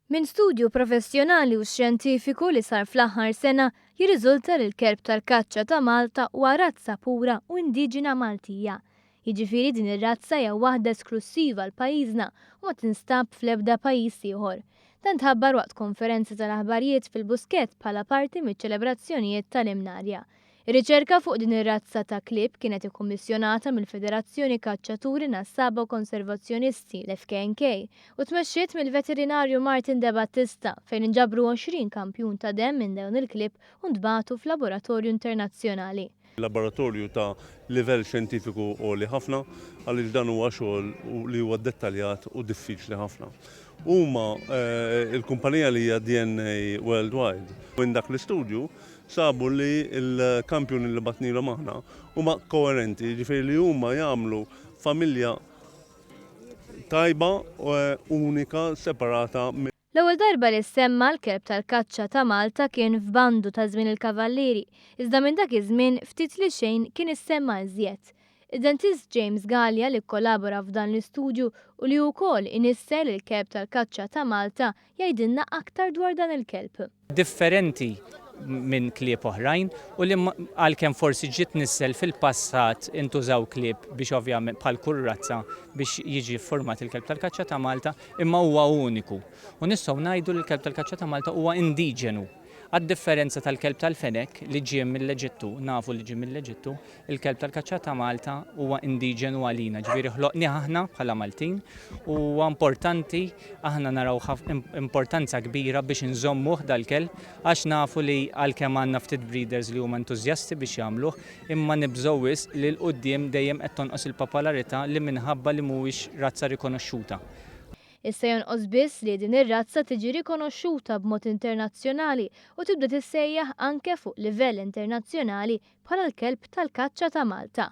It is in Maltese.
Min studju professjonali u xjentifiku li sar fl-aħħar sena jirriżulta li l-kelb tal-kaċċa ta' Malta huwa razza pura u indiġena Maltija. Jiġifieri din ir-razza hija waħda esklusiva l pajjiżna u ma tinstab fl-ebda pajjiż ieħor. Dan tħabbar waqt konferenza tal-aħbarijiet fil-Buskett bħala parti miċ-ċelebrazzjonijiet tal-Imnarja. Ir-riċerka fuq din ir-razza ta' klieb kienet ikkummissjonata mill-Federazzjoni Kaċċaturi Nassaba u Konservazzjonisti l-FKNK u tmexxiet mill-veterinarju Martin De Battista fejn inġabru 20 kampjun ta' demm minn dawn il-klieb u ntbagħtu f'laboratorju internazzjonali. Laboratorju ta' livell xjentifiku għoli ħafna għaliex dan huwa xogħol li huwa dettaljat u diffiċli ħafna. Huma il-kumpanija li hija DNA Worldwide minn dak l-istudju sabu li l-kampjuni li batnilhom aħna huma koerenti, ġifieri li huma jagħmlu familja tajba u unika separata. L-ewwel darba li semma l-kelb tal-kaċċa ta' Malta kien f'bandu ta' żmien il-Kavallieri, iżda minn dak iż-żmien ftit li xejn kien issemma iżjed. Id-dentist James Gallia li kollabora f'dan l-istudju u li wkoll inisser il-kelb tal-kaċċa ta' Malta jgħidilna aktar dwar dan il-kelb. Differenti minn klieb oħrajn u li għalkemm forsi ġiet nissel fil-passat intużaw klieb biex ovvjament bħal kull razza biex jiġi format il-kelb tal-kaċċa ta' Malta imma huwa uniku. U nistgħu ngħidu li l-kelb tal-kaċċa ta' Malta huwa indiġenu. Għad-differenza tal-kelb tal-fenek li ġie mill-Eġittu, nafu li ġie mill-Eġittu, il-kelb tal-kaċċa ta' Malta huwa indiġenu għalina, ġifieri ħloqni aħna bħala Maltin u huwa importanti aħna naraw importanza kbira biex inżommuh dal-kelb għax nafu li għalkemm għandna ftit breeders li huma entużjasti biex jagħmluh imma nibżgħu li l-qudiem dejjem qed tonqos il-popolarità li minħabba li mhuwiex razza rikonoxxuta. Issa jonqos biss li din ir-razza tiġi rikonoxxuta b'mod internazzjonali u tibda tissejjaħ anke fuq livell internazzjonali bħala l-kelb tal-kaċċa ta' Malta.